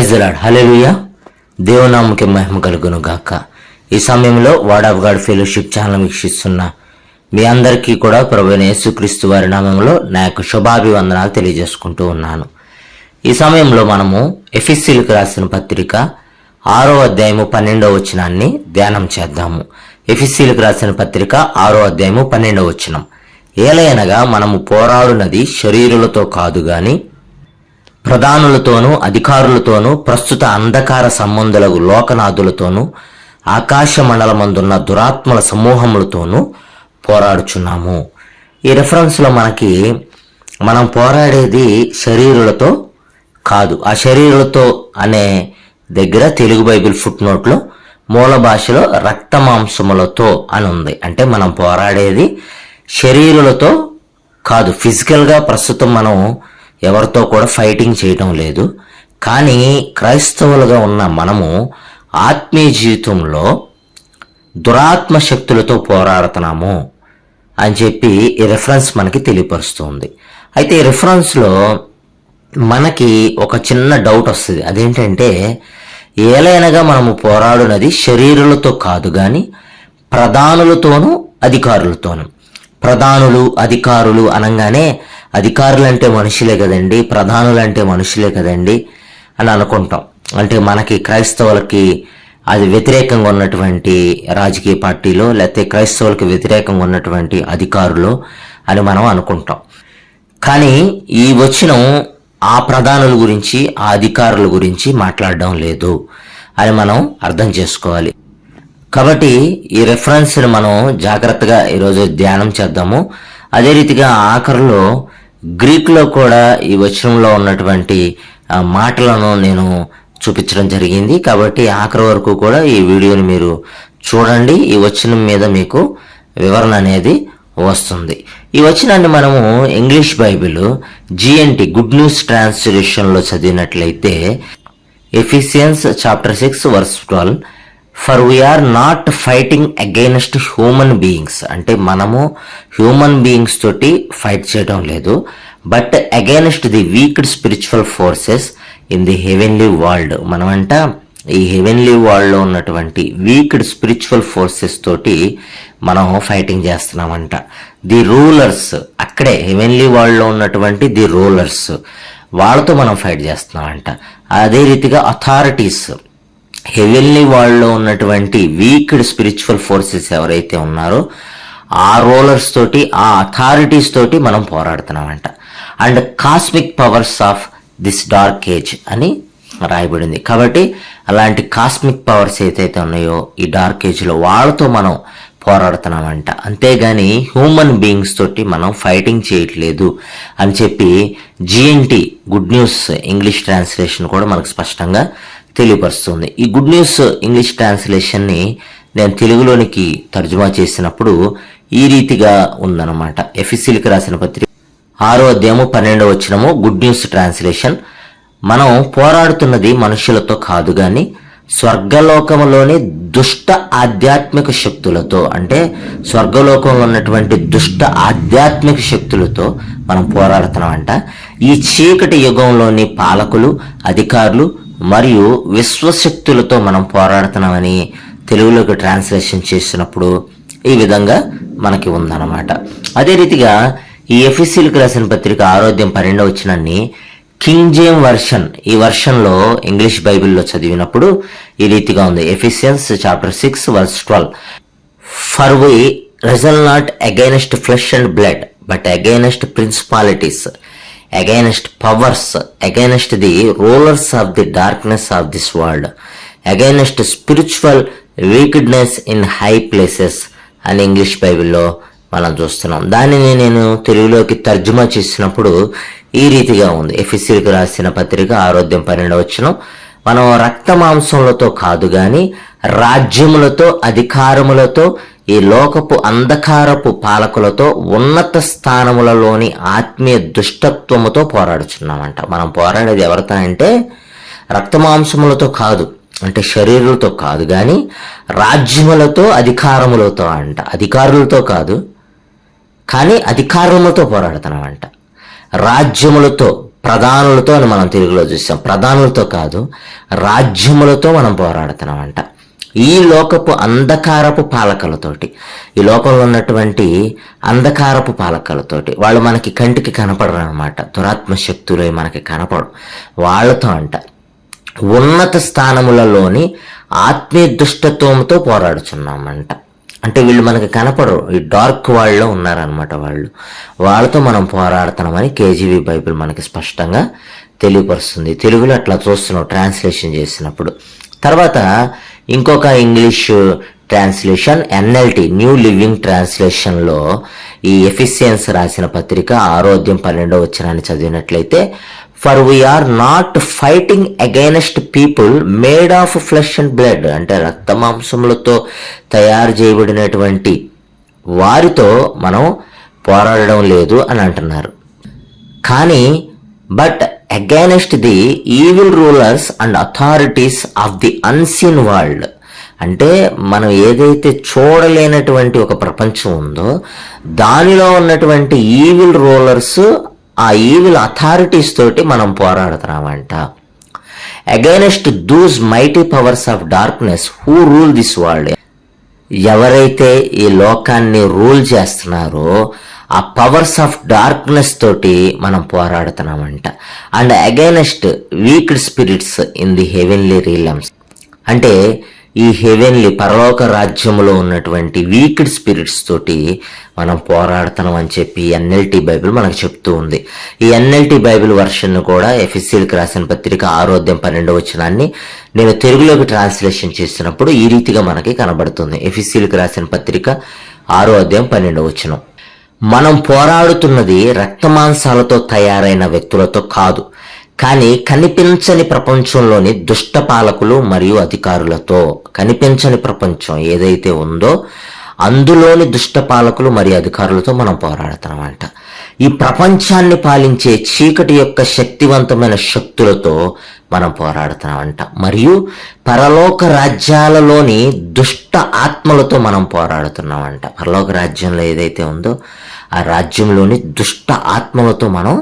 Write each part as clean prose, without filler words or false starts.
Praise the lord. Hallelujah. దేవునామముకి మహిమ కలుగును గాక. ఈ సమయంలో word of God fellowship channel వీక్షిస్తున్న మీ అందరికీ కూడా ప్రభువైన యేసుక్రీస్తు వారి నామంలో నా యొక్క శుభాభివందనాలు తెలియజేసుకుంటూ ఉన్నాను. ఈ సమయంలో మనము ఎఫెసీయులకు రాసిన పత్రిక 6వ అధ్యాయము 12వ వచనాన్ని ధ్యానం చేద్దాము. ఎఫెసీయులకు రాసిన పత్రిక 6వ అధ్యాయము 12వ వచనం. ఏలయనగా మనము పోరాడునది శరీరులతో కాదు గాని ప్రధానులతోనూ అధికారులతోనూ ప్రస్తుత అంధకార సంబంధులకు లోకనాథులతోనూ ఆకాశ మండలమందున్న దురాత్మల సమూహములతోనూ పోరాడుచున్నాము. ఈ రెఫరెన్స్లో మనం పోరాడేది శరీరులతో కాదు. ఆ శరీరులతో అనే దగ్గర తెలుగు బైబిల్ ఫుట్ నోట్లో మూల భాషలో రక్త మాంసములతో అని ఉంది. అంటే మనం పోరాడేది శరీరులతో కాదు. ఫిజికల్గా ప్రస్తుతం మనం ఎవరితో కూడా ఫైటింగ్ చేయటం లేదు. కానీ క్రైస్తవులుగా ఉన్న మనము ఆత్మీయ జీవితంలో దురాత్మ శక్తులతో పోరాడుతున్నాము అని చెప్పి ఈ రెఫరెన్స్ మనకి తెలియపరుస్తుంది. అయితే ఈ రెఫరెన్స్లో మనకి ఒక చిన్న డౌట్ వస్తుంది. అదేంటంటే ఏలైనగా మనము పోరాడునది శరీరులతో కాదు కానీ ప్రధానులతోనూ అధికారులతోనూ. ప్రధానులు అధికారులు అనగానే అధికారులు అంటే మనుషులే కదండి, ప్రధానులు అంటే మనుషులే కదండి అని అనుకుంటాం. అంటే మనకి క్రైస్తవులకి అది వ్యతిరేకంగా ఉన్నటువంటి రాజకీయ పార్టీలో లేకపోతే క్రైస్తవులకు వ్యతిరేకంగా ఉన్నటువంటి అధికారులు అని మనం అనుకుంటాం. కానీ ఈ వచనం ఆ ప్రధానుల గురించి ఆ అధికారుల గురించి మాట్లాడడం లేదు అని మనం అర్థం చేసుకోవాలి. కాబట్టి ఈ రెఫరెన్స్ని మనం జాగ్రత్తగా ఈరోజు ధ్యానం చేద్దాము. అదే రీతిగా ఆఖరిలో గ్రీక్లో కూడా ఈ వచనంలో ఉన్నటువంటి మాటలను నేను చూపించడం జరిగింది. కాబట్టి ఆఖరి వరకు కూడా ఈ వీడియోని మీరు చూడండి. ఈ వచనం మీద మీకు వివరణ అనేది వస్తుంది. ఈ వచనాన్ని మనము English bible GNT good news ట్రాన్స్లేషన్లో చదివినట్లయితే Ephesians chapter 6 verse 12 for we are not fighting against human beings. అంటే మనము హ్యూమన్ బీయింగ్స్ తోటి ఫైట్ చేయడం లేదు, but against the wicked spiritual forces in the heavenly world. మనమంట ఈ హెవెన్లీ వరల్డ్లో ఉన్నటువంటి వీక్డ్ స్పిరిచువల్ ఫోర్సెస్ తోటి మనం ఫైటింగ్ చేస్తున్నామంట. ది రూలర్స్, అక్కడే హెవెన్లీ వరల్డ్లో ఉన్నటువంటి ది రూలర్స్, వాళ్ళతో మనం ఫైట్ చేస్తున్నామంట. అదే రీతిగా అథారిటీస్, హెవెన్లీ వరల్డ్లో ఉన్నటువంటి వీక్డ్ స్పిరిచువల్ ఫోర్సెస్ ఎవరైతే ఉన్నారో ఆ రూలర్స్ తోటి ఆ అథారిటీస్ తోటి మనం పోరాడుతున్నామంట. And cosmic powers of this dark age అని రాయబడింది. కాబట్టి అలాంటి కాస్మిక్ పవర్స్ ఏదైతే ఉన్నాయో ఈ డార్క్ ఏజ్లో వాళ్ళతో మనం పోరాడుతున్నామంట. అంతేగాని హ్యూమన్ బీయింగ్స్ తోటి మనం ఫైటింగ్ చేయట్లేదు అని చెప్పి GNT good news English translation కూడా మనకు స్పష్టంగా తెలియపరుస్తుంది. ఈ గుడ్ న్యూస్ ఇంగ్లీష్ ట్రాన్స్లేషన్ని నేను తెలుగులోనికి తర్జుమా చేసినప్పుడు ఈ రీతిగా ఉందన్నమాట. ఎఫెసీయులకు రాసిన పత్రిక 6వ అధ్యాయము 12వ వచనము గుడ్ న్యూస్ ట్రాన్స్లేషన్. మనం పోరాడుతున్నది మనుషులతో కాదు కానీ స్వర్గలోకములోని దుష్ట ఆధ్యాత్మిక శక్తులతో. అంటే స్వర్గలోకంలో ఉన్నటువంటి దుష్ట ఆధ్యాత్మిక శక్తులతో మనం పోరాడుతున్నామంట. ఈ చీకటి యుగంలోని పాలకులు, అధికారులు మరియు విశ్వశక్తులతో మనం పోరాడుతున్నామని తెలుగులోకి ట్రాన్స్లేషన్ చేసినప్పుడు ఈ విధంగా మనకి ఉందన్నమాట. అదే రీతిగా ఈ ఎఫెసీయులకు రాసిన పత్రిక 6వ అధ్యాయం 12వ వచనాన్ని కింగ్ జేమ్ వర్షన్, ఈ వర్షన్లో ఇంగ్లీష్ బైబిల్లో చదివినప్పుడు ఈ రీతిగా ఉంది. Ephesians chapter 6 verse 12 for we wrestle not against flesh and blood but against principalities, against powers, against the rulers of the darkness of this world, against spiritual wickedness in high places అని English బైబిల్లో మనం చూస్తున్నాం. దానిని నేను తెలుగులోకి తర్జుమా చేసినప్పుడు ఈ రీతిగా ఉంది. ఎఫెసీయులకు రాసిన పత్రిక 6వ అధ్యాయం 12వ వచనం, మనం రక్త మాంసములతో కాదు గాని రాజ్యములతో, అధికారములతో, ఈ లోకపు అంధకారపు పాలకులతో, ఉన్నత స్థానములలోని ఆత్మీయ దుష్టత్వముతో పోరాడుచున్నామంట. మనం పోరాడేది ఎవరితో అంటే రక్తమాంసములతో కాదు, అంటే శరీరులతో కాదు కానీ రాజ్యములతో, అధికారములతో అంట. అధికారులతో కాదు కానీ అధికారములతో పోరాడుతున్నామంట. రాజ్యములతో, ప్రధానులతో అని మనం తెలుగులో చూసాం. ప్రధానులతో కాదు, రాజ్యములతో మనం పోరాడుతున్నామంట. ఈ లోకపు అంధకారపు పాలకులతోటి, ఈ లోకంలో ఉన్నటువంటి అంధకారపు పాలకులతోటి, వాళ్ళు మనకి కంటికి కనపడరు అనమాట. దురాత్మ శక్తులు మనకి కనపడు, వాళ్ళతో అంట. ఉన్నత స్థానములలోని ఆత్మీయ దుష్టత్వంతో పోరాడుచున్నామంట. అంటే వీళ్ళు మనకి కనపడరు, ఈ డార్క్ వరల్డ్లో ఉన్నారనమాట వాళ్ళు. వాళ్ళతో మనం పోరాడుతున్నామని కేజీవి బైబిల్ మనకి స్పష్టంగా తెలియపరుస్తుంది. తెలుగులో అట్లా చూస్తున్నాం ట్రాన్స్లేషన్ చేసినప్పుడు. తర్వాత ఇంకొక English translation NLT, new living ట్రాన్స్లేషన్లో ఈ ఎఫిసియన్స్ రాసిన పత్రిక 6:12 చదివినట్లయితే, for we are not fighting against people made of flesh and blood, అంటే రక్త మాంసములతో తయారు చేయబడినటువంటి వారితో మనం పోరాడడం లేదు అని అంటున్నారు. కానీ but against the evil rulers and authorities of the unseen world, అంటే మనం ఏదైతే చూడలేనటువంటి ఒక ప్రపంచం ఉందో దానిలో ఉన్నటువంటి ఈవిల్ రూలర్స్, ఆ ఈవిల్ అథారిటీస్ తోటి మనం పోరాడుతున్నామంట. Against those mighty powers of darkness who rule this world, ఎవరైతే ఈ లోకాన్ని రూల్ చేస్తున్నారో ఆ పవర్స్ ఆఫ్ డార్క్నెస్ తోటి మనం పోరాడుతున్నామంట. And against wicked spirits in the heavenly realms, అంటే ఈ హెవెన్లీ పరలోక రాజ్యంలో ఉన్నటువంటి వీక్డ్ స్పిరిట్స్ తోటి మనం పోరాడుతున్నాం అని చెప్పి ఎన్ఎల్టి బైబిల్ మనకు చెప్తూ ఉంది. ఈ ఎన్ఎల్టి బైబిల్ వర్షన్ కూడా ఎఫెసీయులకు రాసిన పత్రిక 6:12 నేను తెలుగులోకి ట్రాన్స్లేషన్ చేసినప్పుడు ఈ రీతిగా మనకి కనబడుతుంది. ఎఫెసీయులకు రాసిన పత్రిక 6:12, మనం పోరాడుతున్నది రక్తమాంసాలతో తయారైన వ్యక్తులతో కాదు, కానీ కనిపించని ప్రపంచంలోని దుష్ట పాలకులు మరియు అధికారులతో. కనిపించని ప్రపంచం ఏదైతే ఉందో అందులోని దుష్ట పాలకులు మరియు అధికారులతో మనం పోరాడుతున్నామంట. ఈ ప్రపంచాన్ని పాలించే చీకటి యొక్క శక్తివంతమైన శక్తులతో మనం పోరాడుతున్నామంట. మరియు పరలోక రాజ్యాలలోని దుష్ట ఆత్మలతో మనం పోరాడుతున్నామంట. పరలోక రాజ్యంలో ఏదైతే ఉందో ఆ రాజ్యంలోని దుష్ట ఆత్మలతో మనం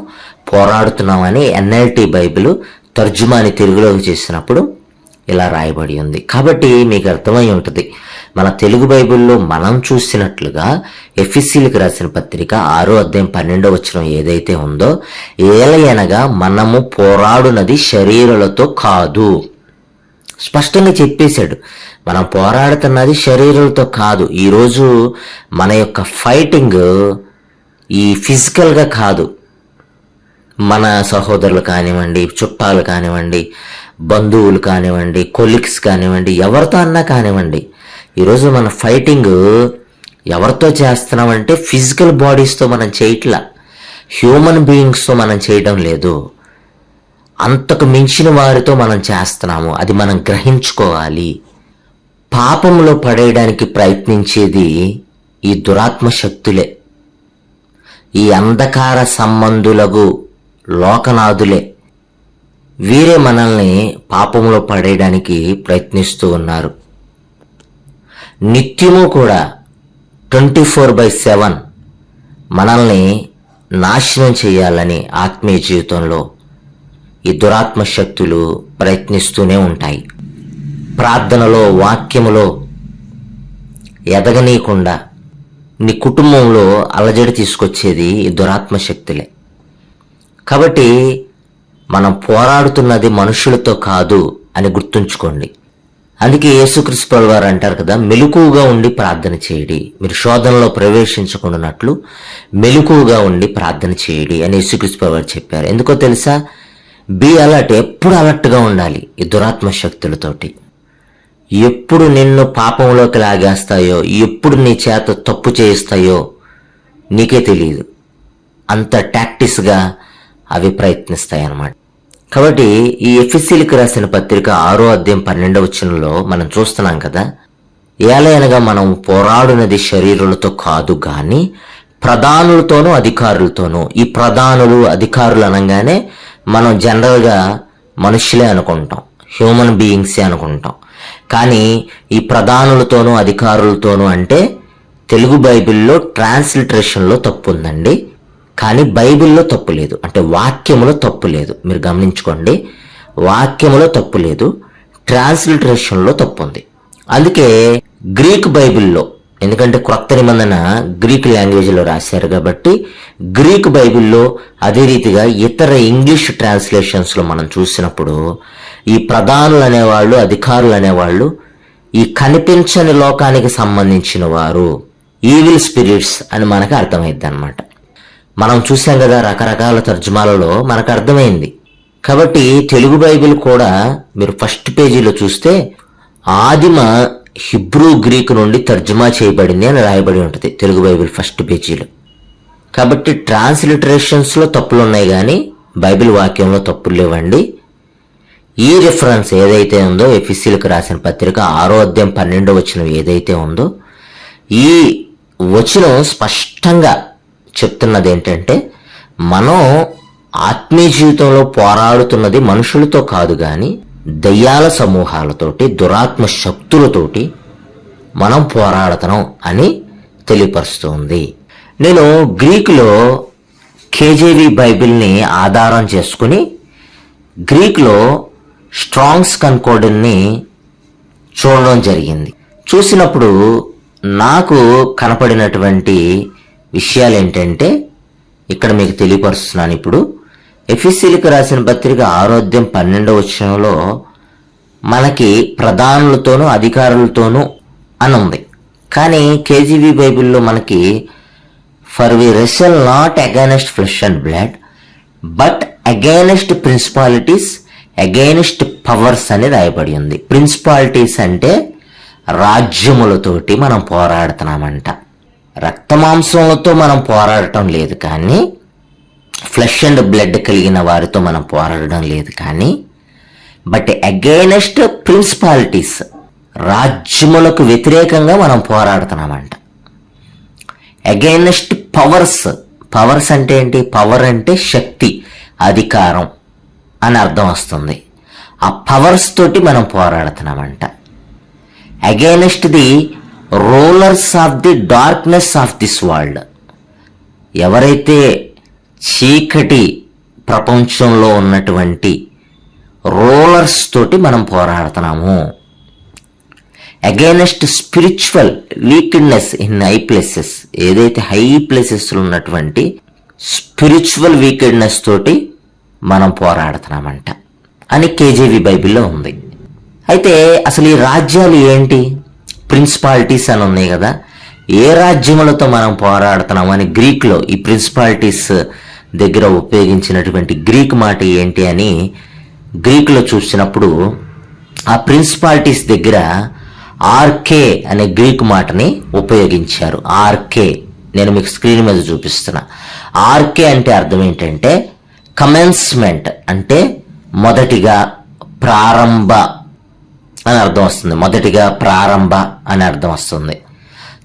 పోరాడుతున్నామని ఎన్ఎల్టి బైబిల్ తర్జుమాని తెలుగులోకి చేసినప్పుడు ఇలా రాయబడి ఉంది. కాబట్టి మీకు అర్థమై ఉంటుంది, మన తెలుగు బైబిల్లో మనం చూసినట్లుగా ఎఫెసీయులకు రాసిన పత్రిక 6:12 ఏదైతే ఉందో, ఏలయనగా మనము పోరాడునది శరీరాలతో కాదు. స్పష్టంగా చెప్పేశాడు, మనం పోరాడుతున్నది శరీరాలతో కాదు. ఈరోజు మన యొక్క ఫైటింగ్ ఈ ఫిజికల్గా కాదు. మన సహోదరులు కానివ్వండి, చుట్టాలు కానివ్వండి, బంధువులు కానివ్వండి, కొలీగ్స్ కానివ్వండి, ఎవరితో అన్నా కానివ్వండి, ఈరోజు మన ఫైటింగ్ ఎవరితో చేస్తున్నామంటే ఫిజికల్ బాడీస్తో మనం చేయట్లా, హ్యూమన్ బీయింగ్స్తో మనం చేయడం లేదు, అంతకు మించిన వారితో మనం చేస్తున్నాము. అది మనం గ్రహించుకోవాలి. పాపంలో పడేయడానికి ప్రయత్నించేది ఈ దురాత్మ శక్తులే, ఈ అంధకార సంబంధులకు లోకనాథులే. వీరే మనల్ని పాపంలో పడేయడానికి ప్రయత్నిస్తూ ఉన్నారు. నిత్యము కూడా 24/7 మనల్ని నాశనం చేయాలని ఆత్మీయ జీవితంలో ఈ దురాత్మ శక్తులు ప్రయత్నిస్తూనే ఉంటాయి. ప్రార్థనలో, వాక్యములో ఎదగనీయకుండా నీ కుటుంబంలో అలజడి తీసుకొచ్చేది ఈ దురాత్మ శక్తులే. కాబట్టి మనం పోరాడుతున్నది మనుషులతో కాదు అని గుర్తుంచుకోండి. అందుకే యేసుక్రీస్తు ప్రభువు వారు అంటారు కదా, మెలకువగా ఉండి ప్రార్థన చేయడి, మీరు శోధనలో ప్రవేశించకుండానట్లు మెలకువగా ఉండి ప్రార్థన చేయడి అని యేసుక్రీస్తు ప్రభువు వారు చెప్పారు. ఎందుకో తెలుసా? బీ అలర్ట్, ఎప్పుడు అలర్ట్గా ఉండాలి ఈ దురాత్మ శక్తులతోటి. ఎప్పుడు నిన్ను పాపంలోకి లాగేస్తాయో, ఎప్పుడు నీ చేత తప్పు చేయిస్తాయో నీకే తెలియదు. అంత టాక్టిక్స్గా అవి ప్రయత్నిస్తాయి అన్నమాట. కాబట్టి ఈ ఎఫెసీయులకు రాసిన పత్రిక 6:12 మనం చూస్తున్నాం కదా, ఏలయనగా మనం పోరాడునది శరీరులతో కాదు గాని ప్రధానులతోనూ అధికారులతోనూ. ఈ ప్రధానులు, అధికారులు అనగానే మనం జనరల్గా మనుషులే అనుకుంటాం, హ్యూమన్ బీయింగ్సే అనుకుంటాం. కానీ ఈ ప్రధానులతోనూ అధికారులతోనూ అంటే తెలుగు బైబిల్లో ట్రాన్స్లిటరేషన్లో తప్పు ఉందండి. కానీ బైబిల్లో తప్పు లేదు, అంటే వాక్యములో తప్పు లేదు. మీరు గమనించుకోండి, వాక్యములో తప్పు లేదు, ట్రాన్స్లిటరేషన్లో తప్పు ఉంది. అందుకే గ్రీక్ బైబిల్లో, ఎందుకంటే క్రొత్త నిబంధన గ్రీక్ లాంగ్వేజ్లో రాశారు కాబట్టి గ్రీక్ బైబిల్లో, అదే రీతిగా ఇతర ఇంగ్లీష్ ట్రాన్స్లేషన్స్లో మనం చూసినప్పుడు ఈ ప్రధానులు అనేవాళ్ళు, అధికారులు అనేవాళ్ళు ఈ కనిపించని లోకానికి సంబంధించిన వారు, ఈవిల్ స్పిరిట్స్ అని మనకు అర్థమైంది అన్నమాట. మనం చూసాం కదా రకరకాల తర్జుమాలలో మనకు అర్థమైంది. కాబట్టి తెలుగు బైబిల్ కూడా మీరు ఫస్ట్ పేజీలో చూస్తే ఆదిమ హిబ్రూ గ్రీక్ నుండి తర్జుమా చేయబడింది అని రాయబడి ఉంటుంది తెలుగు బైబిల్ ఫస్ట్ పేజీలో. కాబట్టి ట్రాన్స్లిటరేషన్స్లో తప్పులు ఉన్నాయి కానీ బైబిల్ వాక్యంలో తప్పులు లేవండి. ఈ రిఫరెన్స్ ఏదైతే ఉందో ఎఫెసీయులకు రాసిన పత్రిక 6వ అధ్యాయం 12వ వచనం ఏదైతే ఉందో, ఈ వచనం స్పష్టంగా చెప్తున్నది ఏంటంటే మనం ఆత్మీయ జీవితంలో పోరాడుతున్నది మనుషులతో కాదు కానీ దయ్యాల సమూహాలతోటి, దురాత్మ శక్తులతోటి మనం పోరాడుతున్నాం అని తెలియపరుస్తుంది. నేను గ్రీకులో కేజేవి బైబిల్ని ఆధారం చేసుకుని గ్రీకులో స్ట్రాంగ్స్ కన్కోర్డెన్ని చూడడం జరిగింది. చూసినప్పుడు నాకు కనపడినటువంటి విషయాలు ఏంటంటే ఇక్కడ మీకు తెలియపరుస్తున్నాను. ఇప్పుడు ఎఫెసీయులకు రాసిన పత్రిక 6వ అధ్యాయం 12వ వచనంలో మనకి ప్రధానులతోనూ అధికారులతోనూ అని ఉంది. కానీ కేజీవి బైబిల్లో మనకి for we wrestle not against flesh and blood but against principalities, against powers అని రాయబడి ఉంది. ప్రిన్సిపాలిటీస్ అంటే రాజ్యములతోటి మనం పోరాడుతున్నామంట. రక్తమాంసములతో మనం పోరాడటం లేదు కానీ, ఫ్లెష్ అండ్ బ్లడ్ కలిగిన వారితో మనం పోరాడడం లేదు కానీ, బట్ అగైనెస్ట్ ప్రిన్సిపాలిటీస్, రాజ్యములకు వ్యతిరేకంగా మనం పోరాడుతున్నామంట. అగైనెస్ట్ పవర్స్, పవర్స్ అంటే ఏంటి? పవర్ అంటే శక్తి, అధికారం అని అర్థం వస్తుంది. ఆ పవర్స్ తోటి మనం పోరాడుతున్నామంట. Against the rulers of the darkness of this world, ఎవరైతే చీకటి ప్రపంచంలో ఉన్నటువంటి రూలర్స్ తోటి మనం పోరాడుతున్నాము. Against spiritual wickedness in high places, ఏదైతే హై ప్లేసెస్లో ఉన్నటువంటి స్పిరిచువల్ వీక్నెస్ తోటి మనం పోరాడుతున్నామంట అని కేజీవి బైబిల్లో ఉంది. అయితే అసలు ఈ రాజ్యాలు ఏంటి? ప్రిన్సిపాలిటీస్ అని ఉన్నాయి కదా, ఏ రాజ్యములతో మనం పోరాడుతున్నాం అని గ్రీక్లో ఈ ప్రిన్సిపాలిటీస్ దగ్గర ఉపయోగించినటువంటి గ్రీక్ మాట ఏంటి అని గ్రీకులో చూసినప్పుడు ఆ ప్రిన్సిపాలిటీస్ దగ్గర ఆర్కే అనే గ్రీక్ మాటని ఉపయోగించారు. ఆర్కే నేను మీకు స్క్రీన్ మీద చూపిస్తున్నా. ఆర్కే అంటే అర్థం ఏంటంటే కమెన్స్మెంట్, అంటే మొదటిగా, ప్రారంభ అని అర్థం వస్తుంది. మొదటిగా, ప్రారంభ అని అర్థం వస్తుంది.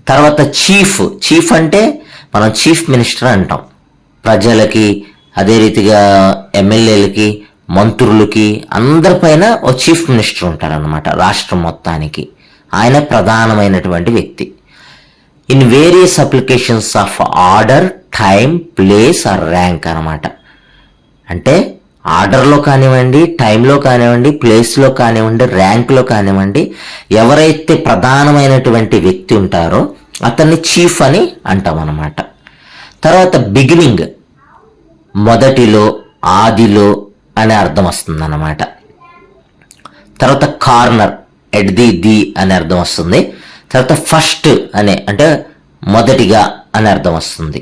తర్వాత చీఫ్, చీఫ్ అంటే మనం చీఫ్ మినిస్టర్ అంటాం. ప్రజలకి, అదే రీతిగా ఎమ్మెల్యేలకి, మంత్రులకి, అందరిపైన ఓ చీఫ్ మినిస్టర్ ఉంటారనమాట. రాష్ట్రం మొత్తానికి ఆయన ప్రధానమైనటువంటి వ్యక్తి. In various applications of order, time, place or rank అనమాట. అంటే ఆర్డర్లో కానివ్వండి, టైంలో కానివ్వండి, ప్లేస్లో కానివ్వండి, ర్యాంక్లో కానివ్వండి, ఎవరైతే ప్రధానమైనటువంటి వ్యక్తి ఉంటారో అతన్ని చీఫ్ అని అంటాం అన్నమాట. తర్వాత బిగినింగ్, మొదటిలో, ఆదిలో అనే అర్థం వస్తుంది అన్నమాట. తర్వాత కార్నర్, ఎట్ ది అనే అర్థం వస్తుంది. తర్వాత ఫస్ట్ అనే, అంటే మొదటిగా అనే అర్థం వస్తుంది.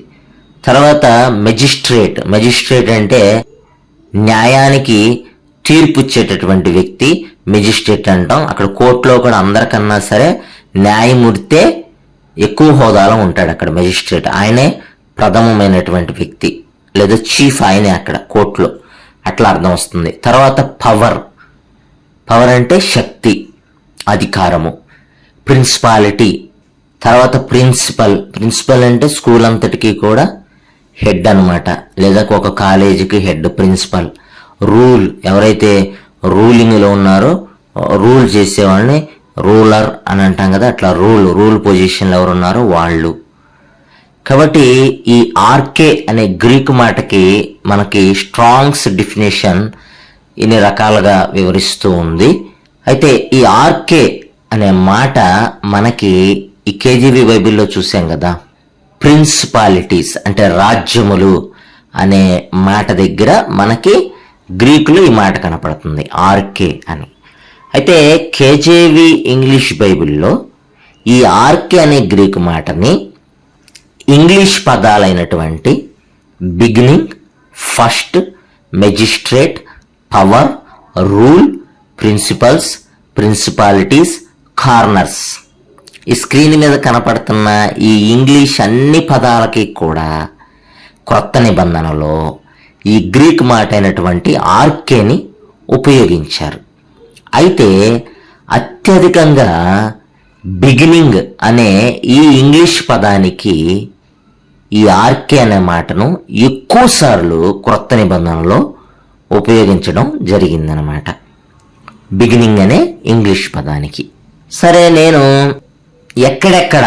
తర్వాత మెజిస్ట్రేట్, మెజిస్ట్రేట్ అంటే న్యాయానికి తీర్పు ఇచ్చేటటువంటి వ్యక్తి మెజిస్ట్రేట్ అంటాం. అక్కడ కోర్టులో కూడా అందరికన్నా సరే న్యాయమూర్తే ఎక్కువ హోదాలో ఉంటాడు అక్కడ మెజిస్ట్రేట్. ఆయనే ప్రథమమైనటువంటి వ్యక్తి లేదా చీఫ్, ఆయనే అక్కడ కోర్టులో, అట్లా అర్థం వస్తుంది. తర్వాత పవర్, పవర్ అంటే శక్తి, అధికారము. ప్రిన్సిపాలిటీ, తర్వాత ప్రిన్సిపల్, ప్రిన్సిపల్ అంటే స్కూల్ అంతటికీ కూడా హెడ్ అనమాట, లేదా ఒక కాలేజీకి హెడ్ ప్రిన్సిపల్. రూల్, ఎవరైతే రూలింగ్లో ఉన్నారో, రూల్ చేసేవాళ్ళని రూలర్ అని అంటాం కదా, అట్లా రూల్ పొజిషన్లో ఎవరు ఉన్నారో వాళ్ళు. కాబట్టి ఈ ఆర్కే అనే గ్రీకు మాటకి మనకి స్ట్రాంగ్స్ డెఫినేషన్ ఇన్ని రకాలుగా వివరిస్తూ ఉంది. అయితే ఈ ఆర్కే అనే మాట మనకి ఈ కేజీవి బైబిల్లో చూసాం కదా, ప్రిన్సిపాలిటీస్ అంటే రాజ్యములు అనే మాట దగ్గర మనకి గ్రీకులో ఈ మాట కనపడుతుంది ఆర్కే అని. అయితే కేజేవి ఇంగ్లీష్ బైబిల్లో ఈ ఆర్కే అనే గ్రీకు మాటని ఇంగ్లీష్ పదాలైనటువంటి beginning, first, magistrate, power, rule, principles, principalities, corners, ఈ స్క్రీన్ మీద కనపడుతున్న ఈ ఇంగ్లీష్ అన్ని పదాలకి కూడా క్రొత్త నిబంధనలో ఈ గ్రీక్ మాట అయినటువంటి ఆర్కేని ఉపయోగించారు. అయితే అత్యధికంగా బిగినింగ్ అనే ఈ ఇంగ్లీష్ పదానికి ఈ ఆర్కే అనే మాటను ఎక్కువ సార్లు క్రొత్త నిబంధనలో ఉపయోగించడం జరిగిందనమాట, బిగినింగ్ అనే ఇంగ్లీష్ పదానికి. సరే, నేను ఎక్కడెక్కడ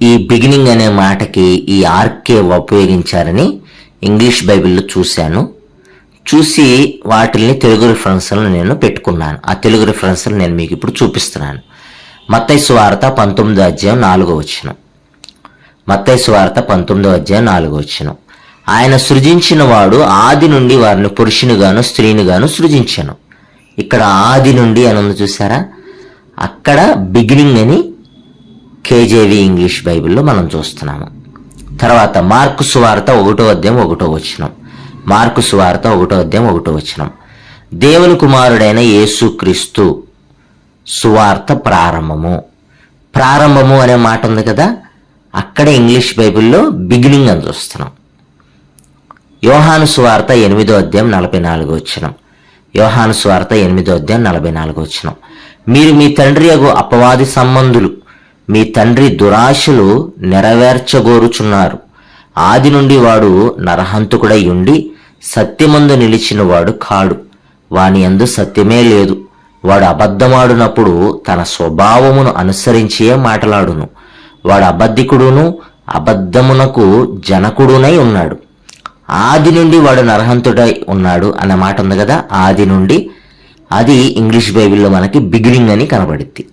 ఈ బిగినింగ్ అనే మాటకి ఈ ఆర్కే ఉపయోగించారని ఇంగ్లీష్ బైబిల్లో చూసి వాటిల్ని తెలుగు రిఫరెన్స్లను నేను పెట్టుకున్నాను. ఆ తెలుగు రిఫరెన్స్లు నేను మీకు ఇప్పుడు చూపిస్తున్నాను. మత్తయి సువార్త 19వ అధ్యాయం 4వ వచనం. మత్తయి సువార్త 19వ అధ్యాయం 4వ వచనం. ఆయన సృజించిన వాడు ఆది నుండి వారిని పురుషునిగాను స్త్రీనిగాను సృజించను. ఇక్కడ ఆది నుండి అని ఉంది చూసారా, అక్కడ బిగినింగ్ అని కేజేవి ఇంగ్లీష్ బైబిల్లో మనం చూస్తున్నాము. తర్వాత మార్కు సువార్త 1వ అధ్యాయం 1వ వచనం. మార్కు సువార్త 1వ అధ్యాయం 1వ వచనం. దేవుని కుమారుడైన యేసుక్రీస్తు సువార్త ప్రారంభము అనే మాట ఉంది కదా, అక్కడ ఇంగ్లీష్ బైబిల్లో బిగినింగ్ అని చూస్తున్నాం. యోహాను సువార్త 8వ అధ్యాయం 44వ వచనం. యోహాను సువార్త 8వ అధ్యాయం 44వ వచనం. మీరు మీ తండ్రి యగు అపవాది సంబంధులు, మీ తండ్రి దురాశలు నెరవేర్చగోరుచున్నారు. ఆది నుండి వాడు నరహంతకుడై ఉండి సత్యమందు నిలిచిన వాడు కాడు, వాని యందు సత్యమే లేదు. వాడు అబద్ధమాడునప్పుడు తన స్వభావమును అనుసరించే మాటలాడును. వాడు అబద్ధికుడును అబద్ధమునకు జనకుడునై ఉన్నాడు. ఆది నుండి వాడు నరహంతుడై ఉన్నాడు అన్న మాట ఉంది కదా, ఆది నుండి, అది ఇంగ్లీష్ బైబిల్లో మనకి బిగినింగ్ అని కనబడుద్ది.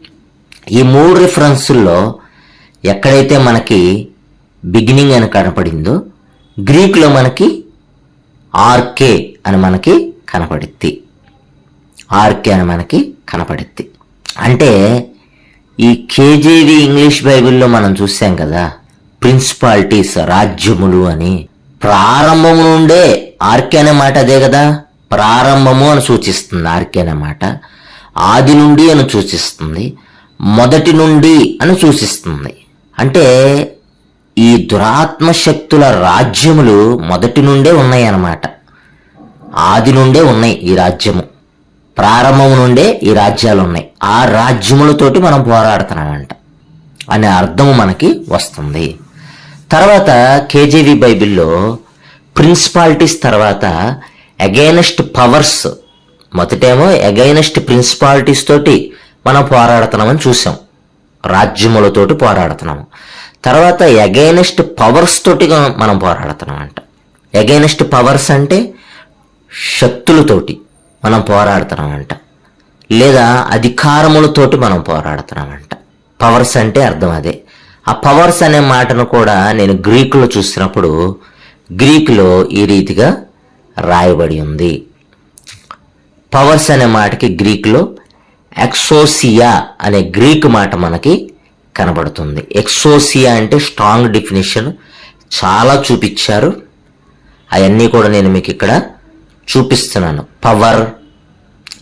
ఈ 3 రిఫరెన్సుల్లో ఎక్కడైతే మనకి బిగినింగ్ అని కనపడిందో గ్రీకులో మనకి ఆర్కే అని మనకి కనపడుద్ది. ఆర్కే అని మనకి కనపడుద్ది. అంటే ఈ కేజేవి ఇంగ్లీష్ బైబిల్లో మనం చూసాం కదా, ప్రిన్సిపాలిటీస్ రాజ్యములు అని. ప్రారంభము నుండే ఆర్కే అనే మాట అదే కదా, ప్రారంభము అని సూచిస్తుంది ఆర్కే అనే మాట. ఆది నుండి అని సూచిస్తుంది, మొదటి నుండి అని సూచిస్తుంది. అంటే ఈ దురాత్మ శక్తుల రాజ్యములు మొదటి నుండే ఉన్నాయి అన్నమాట, ఆది నుండే ఉన్నాయి. ఈ రాజ్యము ప్రారంభం నుండే ఈ రాజ్యాలు ఉన్నాయి. ఆ రాజ్యములతోటి మనం పోరాడుతున్నామంట అనే అర్థము మనకి వస్తుంది. తర్వాత కేజేవి బైబిల్లో ప్రిన్సిపాలిటీస్ తర్వాత అగైనెస్ట్ పవర్స్, మొదటేమో అగైనెస్ట్ ప్రిన్సిపాలిటీస్ తోటి మనం పోరాడుతున్నామని చూసాం, రాజ్యములతోటి పోరాడుతున్నాము. తర్వాత అగైనెస్ట్ పవర్స్ తోటి మనం పోరాడుతున్నామంట. అగైనెస్ట్ పవర్స్ అంటే శక్తులతోటి మనం పోరాడుతున్నామంట, లేదా అధికారములతోటి మనం పోరాడుతున్నామంట. పవర్స్ అంటే అర్థం అదే. ఆ పవర్స్ అనే మాటను కూడా నేను గ్రీకులో చూసినప్పుడు గ్రీకులో ఈ రీతిగా రాయబడి ఉంది. పవర్స్ అనే మాటకి గ్రీకులో ఎక్సోసియా అనే గ్రీకు మాట మనకి కనబడుతుంది. ఎక్సోసియా అంటే స్ట్రాంగ్ డెఫినేషన్ చాలా చూపించారు, అవన్నీ కూడా నేను మీకు ఇక్కడ చూపిస్తున్నాను. Power,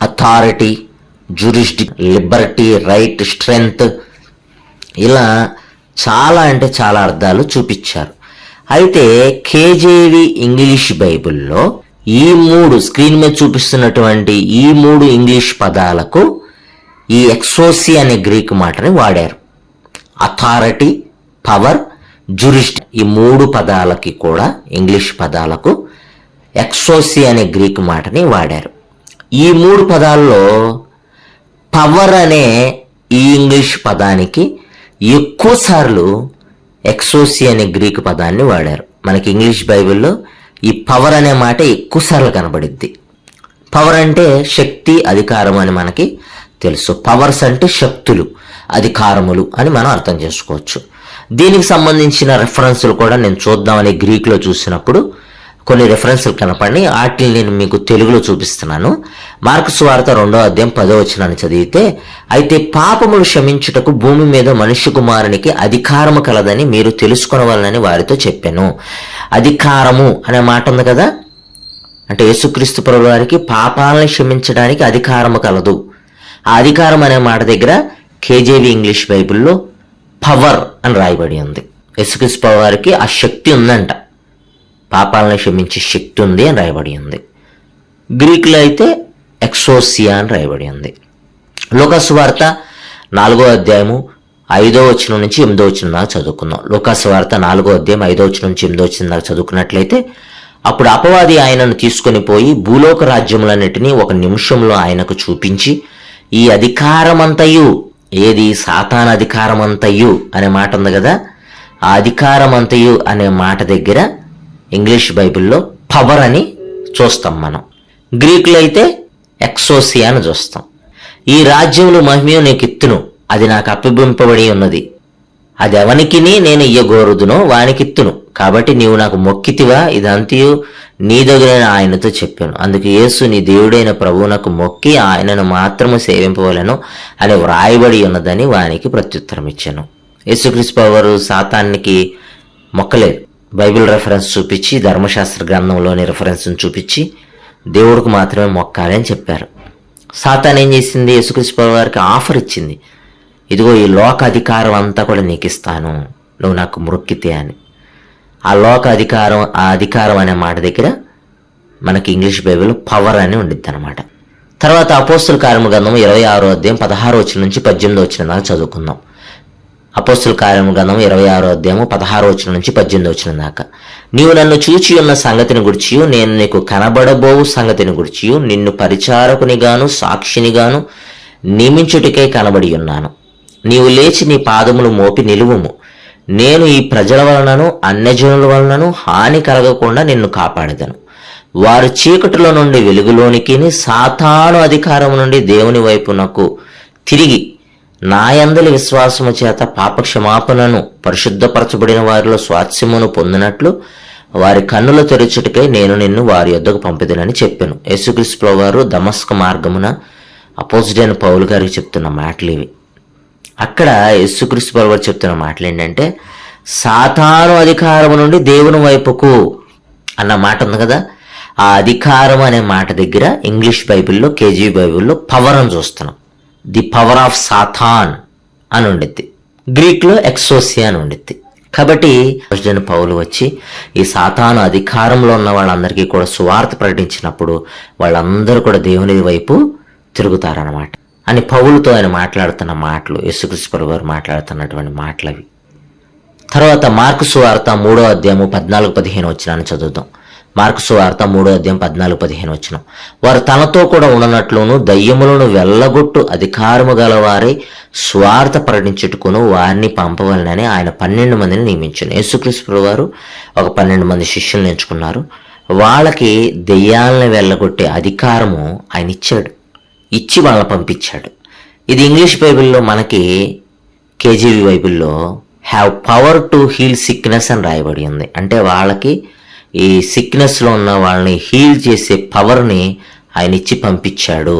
authority, jurisdiction, liberty, right, strength, ఇలా చాలా అంటే చాలా అర్థాలు చూపించారు. అయితే కేజేవి ఇంగ్లీష్ బైబిల్లో ఈ 3 స్క్రీన్ మీద చూపిస్తున్నటువంటి ఈ 3 ఇంగ్లీష్ పదాలకు ఈ ఎక్సోసి అనే గ్రీక్ మాటని వాడారు. అథారిటీ, పవర్, జ్యూరిస్డిక్, ఈ 3 పదాలకి కూడా ఇంగ్లీష్ పదాలకు ఎక్సోసి అనే గ్రీక్ మాటని వాడారు. ఈ 3 పదాల్లో పవర్ అనే ఈ ఇంగ్లీష్ పదానికి ఎక్కువ సార్లు ఎక్సోసి అనే గ్రీకు పదాన్ని వాడారు. మనకి ఇంగ్లీష్ బైబిల్లో ఈ పవర్ అనే మాట ఎక్కువసార్లు కనబడిద్ది. పవర్ అంటే శక్తి, అధికారం అని మనకి తెలుసు. పవర్స్ అంటే శక్తులు, అధికారములు అని మనం అర్థం చేసుకోవచ్చు. దీనికి సంబంధించిన రెఫరెన్సులు కూడా నేను చూద్దామని గ్రీకులో చూసినప్పుడు కొన్ని రెఫరెన్సులు కనపడి వాటిని నేను మీకు తెలుగులో చూపిస్తున్నాను. మార్కు సువార్త 2వ అధ్యాయం 10వ వచనాన్ని చదివితే, అయితే పాపములు క్షమించుటకు భూమి మీద మనుష్య కుమారునికి అధికారము కలదని మీరు తెలుసుకొనవలనని వారితో చెప్పాను. అధికారము అనే మాట ఉంది కదా, అంటే యేసుక్రీస్తు ప్రభువు వారికి పాపాలను క్షమించడానికి అధికారము కలదు. ఆ అధికారం అనే మాట దగ్గర కేజేవి ఇంగ్లీష్ బైబిల్లో పవర్ అని రాయబడి ఉంది. యేసుక్రీస్తు ప్రభువు వారికి ఆ శక్తి ఉందంట, పాపాలను క్షమించే శక్తి ఉంది అని రాయబడి ఉంది. గ్రీకులో అయితే ఎక్సోసియా అని రాయబడి ఉంది. లూకాసు వార్త 4వ అధ్యాయము 5వ వచనం నుంచి 8వ వచనం దాకా చదువుకుందాం. లూకాసు వార్త 4వ అధ్యాయం 5వ వచనం నుంచి 8వ వచనం దాకా చదువుకున్నట్లయితే, అప్పుడు అపవాది ఆయనను తీసుకొని పోయి భూలోక రాజ్యములన్నిటినీ ఒక నిమిషంలో ఆయనకు చూపించి, ఈ అధికారమంతయు, ఏది సాతాన్ అధికారమంతయు అనే మాట ఉంది కదా, ఆ అధికారమంతయు అనే మాట దగ్గర ఇంగ్లీష్ బైబిల్లో పవర్ అని చూస్తాం మనం. గ్రీకులో అయితే ఎక్సోసియా అని చూస్తాం. ఈ రాజ్యములు మహిమయు నీకు ఇత్తును, అది నాకు అప్పగింపబడి ఉన్నది, అది ఎవనికి నేను ఇయ్యగోరుదునో వానికిత్తును, కాబట్టి నీవు నాకు మొక్కితివా, ఇదంతయు నీ దగ్గర ఆయనతో చెప్పాను. అందుకు యేసు, నీ దేవుడైన ప్రభువునకు మొక్కి ఆయనను మాత్రము సేవింపవలను అని వ్రాయబడి ఉన్నదని వానికి ప్రత్యుత్తరం ఇచ్చాను. యేసుక్రీస్తు వారు సాతానికి మొక్కలేదు. బైబిల్ రెఫరెన్స్ చూపించి, ధర్మశాస్త్ర గ్రంథంలోని రెఫరెన్స్ని చూపించి దేవుడికి మాత్రమే మొక్కాలి అని చెప్పారు. సాతాన్ ఏం చేసింది? యేసుక్రీస్తు వారికి ఆఫర్ ఇచ్చింది, ఇదిగో ఈ లోక అధికారం అంతా కూడా నీకు ఇస్తాను, నువ్వు నాకు మొక్కితే అని. ఆ లోక అధికారం, ఆ అధికారం అనే మాట దగ్గర మనకి ఇంగ్లీష్ బైబిల్లో పవర్ అని ఉండిద్ది అనమాట. తర్వాత అపోస్తుల కార్యముల గ్రంథం 26వ అధ్యాయం 16వ వచనం నుంచి 18వ వచనం దాకా చదువుకుందాం. అపోస్తుల కార్యముల గ్రంథం 26వ అధ్యాయం 16వ వచనం నుంచి 18వ వచనం దాకా. నీవు నన్ను చూచి ఉన్న సంగతిని గుర్చియు, నేను నీకు కనబడబోవు సంగతిని గుర్చియు, నిన్ను పరిచారకునిగాను సాక్షినిగాను నియమించుటకై కనబడి ఉన్నాను. నీవు లేచి నీ పాదములు మోపి నిలువుము, నేను ఈ ప్రజల వలనను అన్యజనుల వలనను హాని కలగకుండా నిన్ను కాపాడదను. వారు చీకటిలో నుండి వెలుగులోనికి, సాతాను అధికారం నుండి దేవుని వైపునకు తిరిగి నా యందలి విశ్వాసము చేత పాపక్షమాపణను, పరిశుద్ధపరచబడిన వారిలో స్వాస్యమును పొందినట్లు వారి కన్నుల తెరచుటకై నేను నిన్ను వారి యొద్దకు పంపిదనని చెప్పాను. యేసుక్రీస్తు వారు దమస్క మార్గమున అపోజిట్ అయిన పౌలు గారికి చెప్తున్న మాటలు ఇవి. అక్కడ యేసుక్రీస్తు వారు చెప్తున్న మాటలు ఏంటంటే, సాతాను అధికారం నుండి దేవుని వైపుకు అన్న మాట ఉంది కదా, ఆ అధికారం అనే మాట దగ్గర ఇంగ్లీష్ బైబిల్లో, కేజీ బైబిల్లో పవర్ అని చూస్తున్నాం. ది పవర్ ఆఫ్ సాతాన్ అని ఉండిద్ది. గ్రీక్లో ఎక్సోసియా అని ఉండిద్ది. కాబట్టి పౌలు వచ్చి ఈ సాతాను అధికారంలో ఉన్న వాళ్ళందరికీ కూడా సువార్త ప్రకటించినప్పుడు వాళ్ళందరూ కూడా దేవుని వైపు తిరుగుతారన్నమాట అని పౌలుతో ఆయన మాట్లాడుతున్న మాటలు, యేసుక్రీస్తు ప్రభువు వారు మాట్లాడుతున్నటువంటి మాటలు అవి. తర్వాత మార్కు సువార్త 3వ అధ్యాయము 14-15 వచనాన్ని చదువుదాం. మార్కు సువార్త 3వ అధ్యాయం 14-15 వచనం. వారు తనతో కూడా ఉండనట్లును దయ్యములను వెళ్ళగొట్టు అధికారము గలవారై స్వార్థ ప్రకటించుటకును వారిని పంపవలనని ఆయన 12 మందిని నియమించారు. యేసుక్రీస్తు ప్రభువు వారు ఒక 12 మంది శిష్యులను ఎంచుకున్నారు. వాళ్ళకి దెయ్యాలను వెళ్ళగొట్టే అధికారము ఆయన ఇచ్చాడు, ఇచ్చి వాళ్ళని పంపించాడు. ఇది ఇంగ్లీష్ బైబిల్లో మనకి కేజీవి బైబిల్లో have power to heal sickness అని రాయబడి ఉంది. అంటే వాళ్ళకి ఈ సిక్నెస్లో ఉన్న వాళ్ళని హీల్ చేసే పవర్ని ఆయన ఇచ్చి పంపించాడు.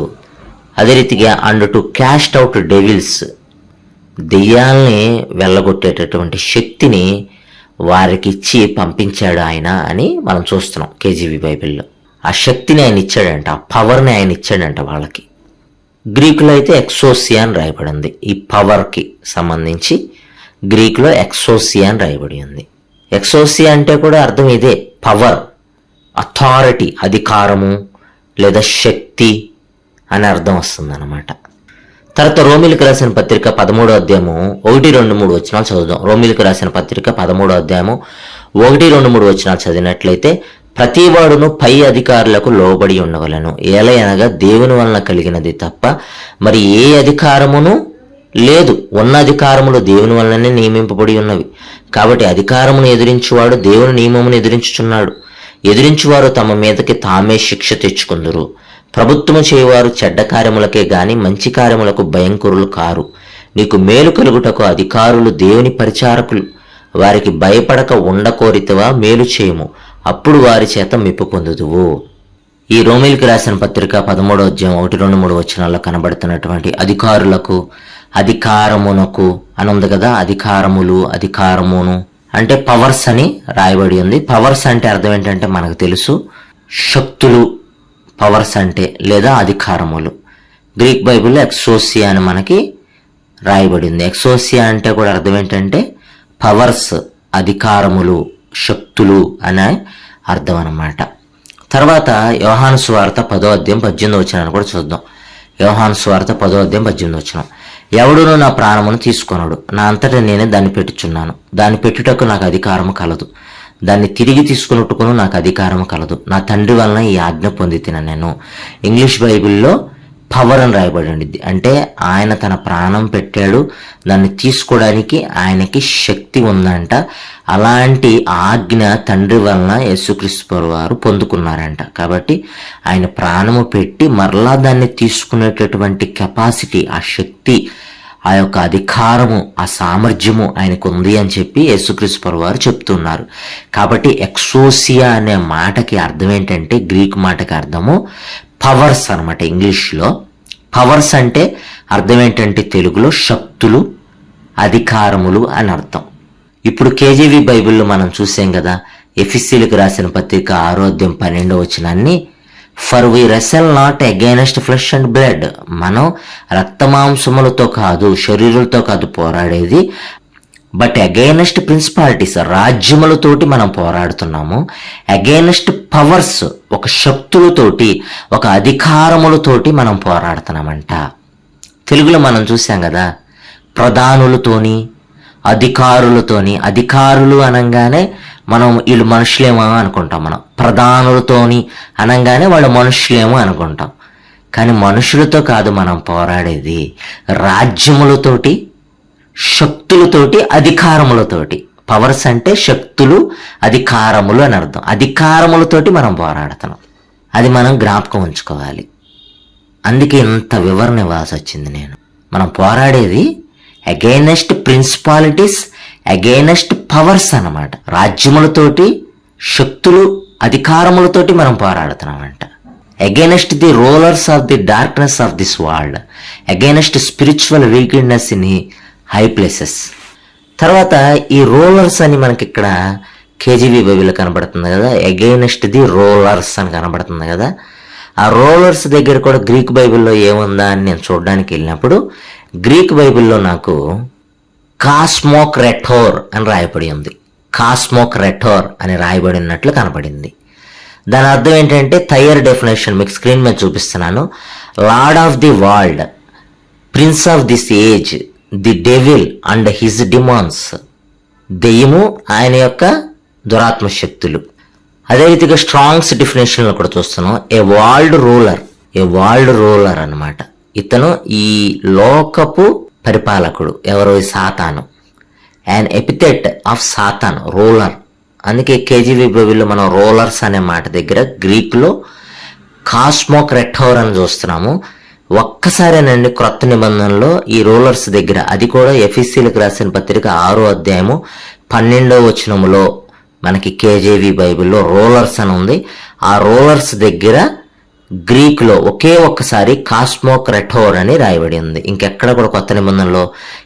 అదే రీతిగా and to cast out devils, దెయ్యాల్ని వెళ్ళగొట్టేటటువంటి శక్తిని వారికి ఇచ్చి పంపించాడు ఆయన అని మనం చూస్తున్నాం కేజీవి బైబిల్లో. ఆ శక్తిని ఆయన ఇచ్చాడంట, ఆ పవర్ని ఆయన ఇచ్చాడంట వాళ్ళకి. గ్రీకులో అయితే ఎక్సోసియా అని రాయబడి ఉంది. ఈ పవర్కి సంబంధించి గ్రీకులో ఎక్సోసియా అని రాయబడి ఉంది. ఎక్సోసియా అంటే కూడా అర్థం ఇదే, పవర్, అథారిటీ, అధికారము లేదా శక్తి అని అర్థం వస్తుంది అన్నమాట. తర్వాత రోమిలకు రాసిన పత్రిక 13వ అధ్యాయము 1-2-3 వచనాలు చదువుదాం. రోమిలకు రాసిన పత్రిక 13వ అధ్యాయము 1-2-3 వచనాలు చదివినట్లయితే, ప్రతివాడును పై అధికారులకు లోబడి ఉండవలను, ఏలయనగా దేవుని వలన కలిగినది తప్ప మరి ఏ అధికారమును లేదు. ఉన్న అధికారములు దేవుని వల్లనే నియమింపబడి ఉన్నవి. కాబట్టి అధికారమును ఎదిరించువాడు దేవుని నియమమును ఎదిరించుచున్నాడు. ఎదిరించువారు తమ మీదకి తామే శిక్ష తెచ్చుకుందురు. ప్రభుత్వము చేయవారు చెడ్డ కార్యములకే గాని మంచి కార్యములకు భయంకరులు కారు. నీకు మేలు కలుగుటకు అధికారులు దేవుని పరిచారకులు. వారికి భయపడక ఉండకోరితవా మేలు చేయము, అప్పుడు వారి చేత మెప్పు పొందుదువు. ఈ రోమీయులకు రాసిన పత్రిక 13వ అధ్యాయం 1-2-3 వచనాల్లో కనబడుతున్నటువంటి అధికారులకు, అధికారమునకు అని ఉంది కదా. అధికారములు, అధికారమును అంటే పవర్స్ అని రాయబడి ఉంది. పవర్స్ అంటే అర్థం ఏంటంటే మనకు తెలుసు, శక్తులు పవర్స్ అంటే, లేదా అధికారములు. గ్రీక్ బైబిల్లో ఎక్సోసియా అని మనకి రాయబడింది. ఎక్సోసియా అంటే కూడా అర్థం ఏంటంటే పవర్స్, అధికారములు, శక్తులు అనే అర్థం అన్నమాట. తర్వాత యోహాను సువార్త 10వ అధ్యాయం 18వ వచనాన్ని కూడా చూద్దాం. యోహాను సువార్త 10వ అధ్యాయం 18వ వచనం. ఎవడును నా ప్రాణమును తీసుకొనడు, నా అంతటా నేనే దాన్ని పెట్టుచున్నాను. దాన్ని పెట్టుటకు నాకు అధికారము కలదు, దాన్ని తిరిగి తీసుకున్నట్టుకును నాకు అధికారము కలదు. నా తండ్రి వలన ఈ ఆజ్ఞ పొంది తిన నేను. ఇంగ్లీష్ బైబిల్లో పవర్ అని రాయబడి ఉండిద్ది. అంటే ఆయన తన ప్రాణం పెట్టాడు, దాన్ని తీసుకోవడానికి ఆయనకి శక్తి ఉందంట. అలాంటి ఆజ్ఞ తండ్రి వలన యేసుక్రీస్తు వారు పొందుకున్నారంట. కాబట్టి ఆయన ప్రాణము పెట్టి మరలా దాన్ని తీసుకునేటటువంటి కెపాసిటీ, ఆ శక్తి, ఆ యొక్క అధికారము, ఆ సామర్థ్యము ఆయనకు ఉంది అని చెప్పి యేసుక్రీస్తు వారు చెప్తున్నారు. కాబట్టి ఎక్సోసియా అనే మాటకి అర్థం ఏంటంటే, గ్రీక్ మాటకి అర్థము పవర్స్ అనమాట. ఇంగ్లీష్లో పవర్స్ అంటే అర్థం ఏంటంటే తెలుగులో శక్తులు, అధికారములు అని అర్థం. ఇప్పుడు కేజీవి బైబిల్లో మనం చూసాం కదా, ఎఫెసీయులకు రాసిన పత్రిక 6వ అధ్యాయం 12వ వచనాన్ని, for we wrestle not against flesh and blood. మనం రక్తమాంసములతో కాదు, శరీరులతో కాదు పోరాడేది, బట్ అగైనెస్ట్ ప్రిన్సిపాలిటీస్, రాజ్యములతోటి మనం పోరాడుతున్నాము. అగైనెస్ట్ పవర్స్, ఒక శక్తులతోటి, ఒక అధికారములతోటి మనం పోరాడుతున్నామంట. తెలుగులో మనం చూసాం కదా, ప్రధానులతోని, అధికారులతోని. అధికారులు అనగానే మనం వీళ్ళు మనుషులేమో అనుకుంటాం. మనం ప్రధానులతోని అనగానే వాళ్ళు మనుషులేమో అనుకుంటాం. కానీ మనుషులతో కాదు మనం పోరాడేది, రాజ్యములతోటి, శక్తులతోటి, అధికారములతోటి. పవర్స్ అంటే శక్తులు, అధికారములు అని అర్థం. అధికారములతోటి మనం పోరాడుతున్నాం. అది మనం జ్ఞాపకం ఉంచుకోవాలి. అందుకే ఇంత వివరణ ఇవ్వాల్సి వచ్చింది నేను. మనం పోరాడేది అగైనెస్ట్ ప్రిన్సిపాలిటీస్, అగైనెస్ట్ పవర్స్ అన్నమాట. రాజ్యములతోటి, శక్తులు, అధికారములతోటి మనం పోరాడుతున్నామంట. Against the rulers of the darkness of this world, against spiritual wickedness in high places. తర్వాత ఈ రూలర్స్ అని మనకి ఇక్కడ కేజీవి బైబిల్లో కనబడుతుంది కదా, అగైనెస్ట్ ది రూలర్స్ అని కనబడుతుంది కదా. ఆ రూలర్స్ దగ్గర కూడా గ్రీక్ బైబిల్లో ఏముందా అని నేను చూడడానికి వెళ్ళినప్పుడు, గ్రీక్ బైబిల్లో నాకు కాస్మోక్రెటోర్ అని రాయబడి ఉంది. కాస్మోక్రెటోర్ అని రాయబడి ఉన్నట్లు కనపడింది. దాని అర్థం ఏంటంటే, థైయర్ డెఫినేషన్ మీకు స్క్రీన్ మీద చూపిస్తున్నాను. Lord of the world, prince of this age, the devil and his demons. దెయ్యము, ఆయన యొక్క దురాత్మ శక్తులు. అదే రీతిగా స్ట్రాంగ్స్ డెఫినేషన్లో కూడా చూస్తున్నాం. ఏ వరల్డ్ రూలర్ అన్నమాట. ఇతను ఈ లోకపు పరిపాలకుడు. ఎవరో సాతాను. And epithet of Satan, ruler. అందుకే కేజీవి బైబిల్లో మనం రూలర్స్ అనే మాట దగ్గర గ్రీక్లో కాస్మోక్రెటోర్ అని చూస్తున్నాము. ఒక్కసారేనండి క్రొత్త నిబంధనలో ఈ రూలర్స్ దగ్గర, అది కూడా ఎఫెసీయులకు రాసిన పత్రిక 6వ అధ్యాయము 12వ వచనములో మనకి కేజీవి బైబిల్లో రూలర్స్ అని ఉంది. ఆ రూలర్స్ దగ్గర గ్రీక్లో ఒకే ఒక్కసారి కాస్మోక్రెటోర్ అని రాయబడి ఉంది. ఇంకెక్కడ కూడా కొత్త నిబంధనలో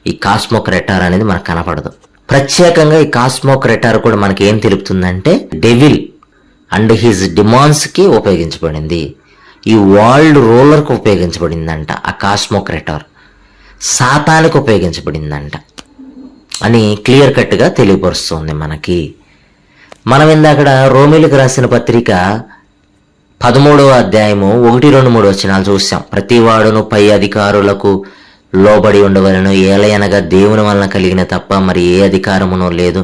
ఈ కాస్మోక్రెటోర్ అనేది మనకు కనపడదు. ప్రత్యేకంగా ఈ కాస్మోక్రెటోర్ కూడా మనకి ఏం తెలుపుతుందంటే, డెవిల్ అండ్ హిజ్ డిమాన్స్కి ఉపయోగించబడింది. ఈ వరల్డ్ రూలర్కి ఉపయోగించబడిందంట. ఆ కాస్మోక్రెటోర్ సాతానికి ఉపయోగించబడిందంట అని క్లియర్ కట్గా తెలియపరుస్తుంది మనకి. మనం ఇందాక రోమీయులకు రాసిన పత్రిక 13వ అధ్యాయము 1-2-3 వచనాలు చూసాం. ప్రతివాడును పై అధికారులకు లోబడి ఉండవలను, ఏలయనగా దేవుని వలన కలిగిన తప్ప మరి ఏ అధికారమునో లేదు.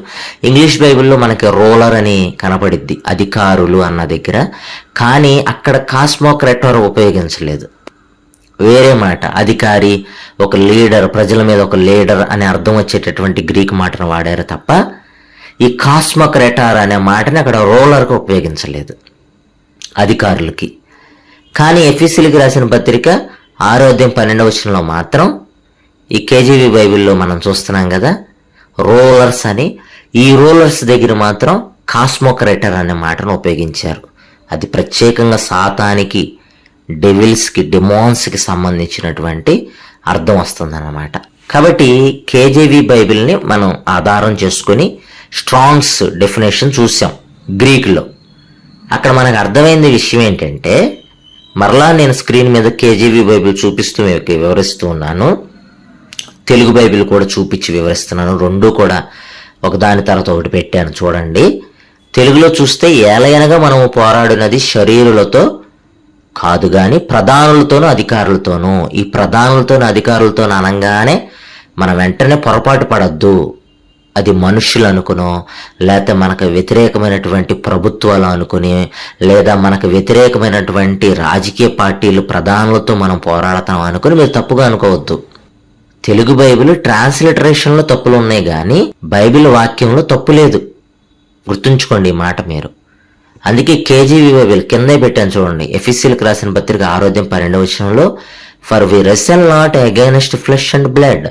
ఇంగ్లీష్ బైబిల్లో మనకి రూలర్ అని కనపడిద్ది, అధికారులు అన్న దగ్గర. కానీ అక్కడ కాస్మోక్రెటోర్ ఉపయోగించలేదు. వేరే మాట. అధికారి, ఒక లీడర్, ప్రజల మీద ఒక లీడర్ అనే అర్థం వచ్చేటటువంటి గ్రీక్ మాటను వాడారు తప్ప ఈ కాస్మోక్రేటార్ అనే మాటని అక్కడ రూలర్కి ఉపయోగించలేదు, అధికారులకి. కానీ ఎఫెసీయులకు రాసిన పత్రిక 6:12 మాత్రం ఈ కేజీవి బైబిల్లో మనం చూస్తున్నాం కదా, రూలర్స్ అని. ఈ రూలర్స్ దగ్గర మాత్రం కాస్మోక్రేటర్ అనే మాటను ఉపయోగించారు. అది ప్రత్యేకంగా సాతానికి, డెవిల్స్కి, డెమోన్స్కి సంబంధించినటువంటి అర్థం వస్తుందన్నమాట. కాబట్టి కేజీవి బైబిల్ని మనం ఆధారం చేసుకొని స్ట్రాంగ్స్ డెఫినేషన్ చూసాం గ్రీకులో. అక్కడ మనకు అర్థమైంది విషయం ఏంటంటే, మరలా నేను స్క్రీన్ మీద కేజీవి బైబిల్ చూపిస్తూ మీకు వివరిస్తూ ఉన్నాను, తెలుగు బైబిల్ కూడా చూపించి వివరిస్తున్నాను. రెండూ కూడా ఒకదాని తర్వాత ఒకటి పెట్టాను చూడండి. తెలుగులో చూస్తే, ఏలయనగా మనము పోరాడినది శరీరులతో కాదు గాని ప్రధానులతోనూ అధికారులతోనూ. ఈ ప్రధానులతోనూ అధికారులతోనూ అనగానే మనం వెంటనే పొరపాటు పడద్దు. అది మనుషులు అనుకునో, లేకపోతే మనకు వ్యతిరేకమైనటువంటి ప్రభుత్వాలు అనుకుని, లేదా మనకు వ్యతిరేకమైనటువంటి రాజకీయ పార్టీలు ప్రధానులతో మనం పోరాడతాం అనుకుని మీరు తప్పుగా అనుకోవద్దు. తెలుగు బైబిల్ ట్రాన్స్లిటరేషన్లో తప్పులు ఉన్నాయి కానీ బైబిల్ వాక్యంలో తప్పు లేదు. గుర్తుంచుకోండి ఈ మాట మీరు. అందుకే కేజీవి బైబిల్ కిందే పెట్టాను చూడండి. ఎఫెసీయులకు రాసిన పత్రిక 6:12 for we wrestle not against flesh and blood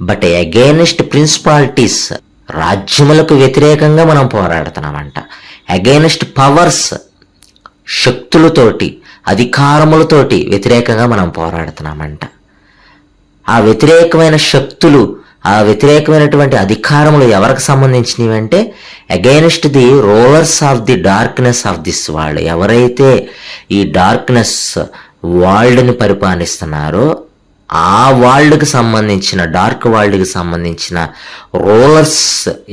but against principalities. రాజ్యములకు వ్యతిరేకంగా మనం పోరాడుతున్నామంట. అగైనెస్ట్ పవర్స్, శక్తులతోటి, అధికారములతోటి వ్యతిరేకంగా మనం పోరాడుతున్నామంట. ఆ వ్యతిరేకమైన శక్తులు, ఆ వ్యతిరేకమైనటువంటి అధికారములు ఎవరికి సంబంధించినవి అంటే against the rulers of the darkness of this world. ఎవరైతే ఈ డార్క్నెస్ వరల్డ్ని పరిపాలిస్తున్నారో ఆ వరల్డ్కి సంబంధించిన, డార్క్ వరల్డ్కి సంబంధించిన రూలర్స్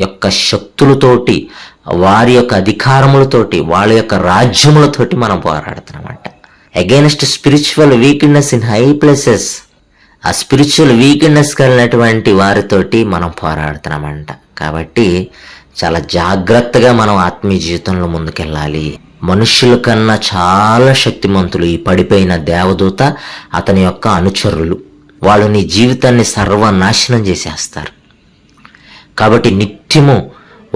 యొక్క శక్తులతోటి, వారి యొక్క అధికారములతోటి, వాళ్ళ యొక్క రాజ్యములతోటి మనం పోరాడుతున్నామంట. Against spiritual wickedness in high places. ఆ స్పిరిచువల్ వీక్నెస్ కలిగినటువంటి వారితోటి మనం పోరాడుతున్నామంట. కాబట్టి చాలా జాగ్రత్తగా మనం ఆత్మీయ జీవితంలో ముందుకెళ్ళాలి. మనుషుల కన్నా చాలా శక్తిమంతులు ఈ పడిపోయిన దేవదూత, అతని యొక్క అనుచరులు. వాళ్ళు నీ జీవితాన్ని సర్వనాశనం చేసేస్తారు. కాబట్టి నిత్యము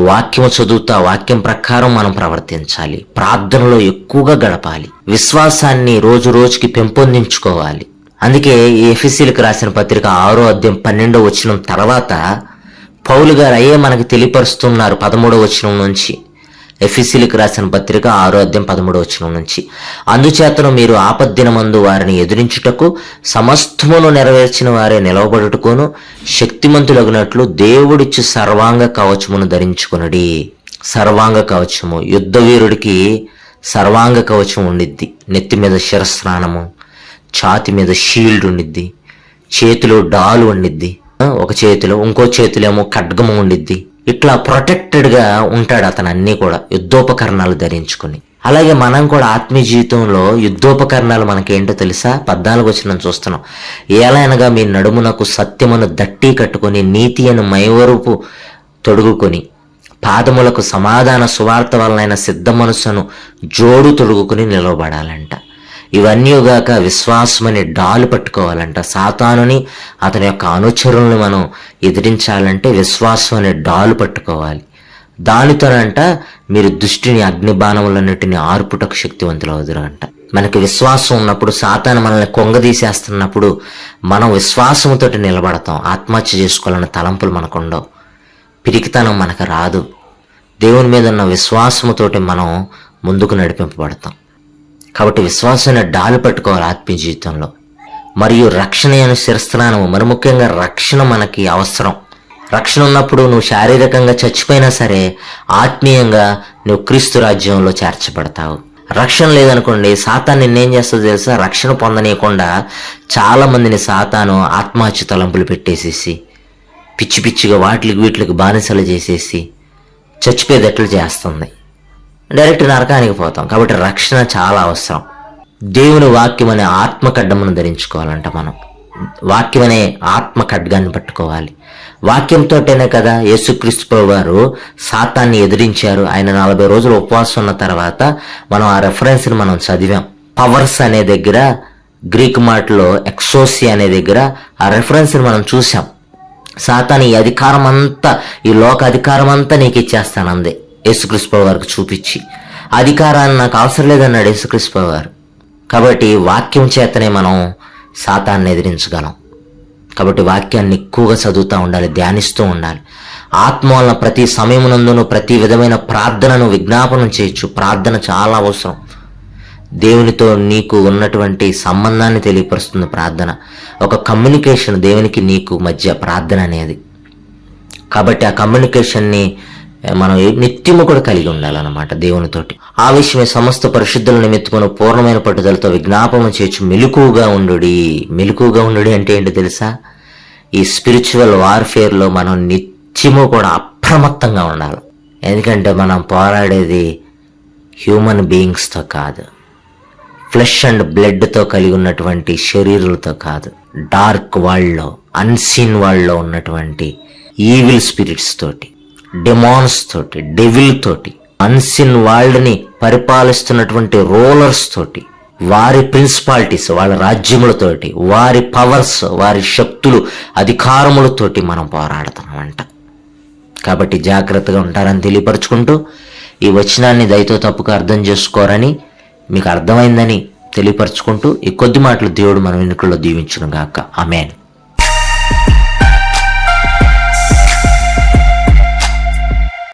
వాక్యము చదువుతా, వాక్యం ప్రకారం మనం ప్రవర్తించాలి. ప్రార్థనలో ఎక్కువగా గడపాలి. విశ్వాసాన్ని రోజు రోజుకి పెంపొందించుకోవాలి. అందుకే ఈ ఎఫెసీయులకు రాసిన పత్రిక 6:12 తర్వాత పౌలు గారు అయ్యే మనకి తెలియపరుస్తున్నారు 13 నుంచి. ఎఫెసీయులకు రాసిన పత్రిక 6:13 నుంచి, అందుచేతను మీరు ఆపద్దినమందు వారిని ఎదిరించుటకు సమస్తమును నెరవేర్చిన వారే నిలవబడుటకును శక్తిమంతులగునట్లు దేవుడిచ్చు సర్వాంగ కవచమును ధరించుకునడి. సర్వాంగ కవచము, యుద్ధ వీరుడికి సర్వాంగ కవచం ఉండిద్ది. నెత్తి మీద శిరస్నానము, ఛాతి మీద షీల్డ్ ఉండిద్ది, చేతిలో డాలు ఉండిద్ది, ఒక చేతిలో, ఇంకో చేతిలో ఏమో ఖడ్గము ఉండిద్ది. ఇట్లా ప్రొటెక్టెడ్గా ఉంటాడు అతను, అన్నీ కూడా యుద్ధోపకరణాలు ధరించుకుని. అలాగే మనం కూడా ఆత్మీయ జీవితంలో యుద్ధోపకరణాలు మనకేంటో తెలుసా? 14 చూస్తున్నాం. ఏలైనగా మీ నడుమునకు సత్యమును దట్టి కట్టుకొని, నీతి అను మైవరపు తొడుగుకొని, పాదములకు సమాధాన సువార్త వలనైన సిద్ధ మనస్సును జోడు తొడుగుకుని నిలవబడాలంట. ఇవన్నీగాక విశ్వాసమని డాలు పట్టుకోవాలంట. సాతానుని, అతని యొక్క అనుచరులను మనం ఎదిరించాలంటే విశ్వాసం అనే డాలు పట్టుకోవాలి. దానితోనంట మీరు దుష్టిని, అగ్నిబాణములన్నిటిని ఆర్పుటకు శక్తివంతులు అవుదురు అంట. మనకి విశ్వాసం ఉన్నప్పుడు, సాతాను మనల్ని కొంగదీసేస్తున్నప్పుడు మనం విశ్వాసంతో నిలబడతాం. ఆత్మహత్య చేసుకోవాలన్న తలంపులు మనకుండవు, పిరికితనం మనకు రాదు. దేవుని మీద ఉన్న విశ్వాసముతోటి మనం ముందుకు నడిపింపబడతాం. కాబట్టి విశ్వాసాన్ని డాలు పట్టుకోవాలి ఆత్మీయ జీవితంలో. మరియు రక్షణ అనే శిరస్నానము, మరి ముఖ్యంగా రక్షణ మనకి అవసరం. రక్షణ ఉన్నప్పుడు నువ్వు శారీరకంగా చచ్చిపోయినా సరే ఆత్మీయంగా నువ్వు క్రీస్తు రాజ్యంలో చేర్చబడతావు. రక్షణ లేదనుకోండి, సాతాను నిన్నేం చేస్తుందో తెలుసా? రక్షణ పొందనీయకుండా చాలా మందిని సాతాను ఆత్మహత్య తలంపులు పెట్టేసేసి, పిచ్చి పిచ్చిగా వీటికి బానిసలు చేసేసి చచ్చిపోయేటట్లు చేస్తుంది. డైరెక్ట్ నరకానికి పోతాం. కాబట్టి రక్షణ చాలా అవసరం. దేవుని వాక్యం అనే ఆత్మ ఖడ్గమును ధరించుకోవాలంట. మనం వాక్యం అనే ఆత్మ ఖడ్గాన్ని పట్టుకోవాలి. వాక్యంతోటేనే కదా యేసుక్రీస్తు ప్రభువారు సాతాన్ని ఎదిరించారు. ఆయన 40 రోజులు ఉపవాసం ఉన్న తర్వాత మనం ఆ రెఫరెన్స్ని మనం చదివాం. పవర్స్ అనే దగ్గర గ్రీక్ మాటలో ఎక్సోసి అనే దగ్గర ఆ రెఫరెన్స్ని మనం చూసాం. సాతాను ఈ అధికారం అంతా, ఈ లోక అధికారం అంతా నీకు ఇచ్చేస్తాను అందే యేసుక్రీస్తు వారికి చూపించి. అధికారాన్ని నాకు అవసరం లేదన్నాడు యేసుక్రీస్తు వారు. కాబట్టి వాక్యం చేతనే మనం సాతాన్ని ఎదిరించగలం. కాబట్టి వాక్యాన్ని ఎక్కువగా చదువుతూ ఉండాలి, ధ్యానిస్తూ ఉండాలి. ఆత్మ వలన ప్రతి సమయమునందును ప్రతి విధమైన ప్రార్థనను విజ్ఞాపనం చేయొచ్చు. ప్రార్థన చాలా అవసరం. దేవునితో నీకు ఉన్నటువంటి సంబంధాన్ని తెలియపరుస్తుంది ప్రార్థన. ఒక కమ్యూనికేషన్ దేవునికి నీకు మధ్య ప్రార్థన అనేది. కాబట్టి ఆ కమ్యూనికేషన్ని మనం నిత్యము కూడా కలిగి ఉండాలన్నమాట దేవునితోటి. ఆ విషయమే సమస్త పరిశుద్ధుల నిమిత్తమును పూర్ణమైన పట్టుదలతో విజ్ఞాపనం చేయొచ్చు. మెలకువగా ఉండు అంటే ఏంటో తెలుసా? ఈ స్పిరిచువల్ వార్ఫేర్లో మనం నిత్యము కూడా అప్రమత్తంగా ఉండాలి. ఎందుకంటే మనం పోరాడేది హ్యూమన్ బీయింగ్స్తో కాదు, ఫ్లెష్ అండ్ బ్లడ్తో కలిగి ఉన్నటువంటి శరీరులతో కాదు, డార్క్ వరల్డ్లో, అన్సీన్ వరల్డ్లో ఉన్నటువంటి ఈవిల్ స్పిరిట్స్ తోటి, డెమాన్స్ తోటి, డెవిల్ తోటి, అన్సీన్ వరల్డ్ని పరిపాలిస్తున్నటువంటి రూలర్స్ తోటి, వారి ప్రిన్సిపాలిటీస్, వాళ్ళ రాజ్యములతోటి, వారి పవర్స్, వారి శక్తులు, అధికారములతోటి మనం పోరాడుతున్నామంట. కాబట్టి జాగ్రత్తగా ఉంటారని తెలియపరుచుకుంటూ, ఈ వచనాన్ని దయతో తప్పుగా అర్థం చేసుకోరని, మీకు అర్థమైందని తెలియపరచుకుంటూ, ఈ కొద్ది మాటలు దేవుడు మన వెనుకల్లో దీవించును గాక. ఆమేన్.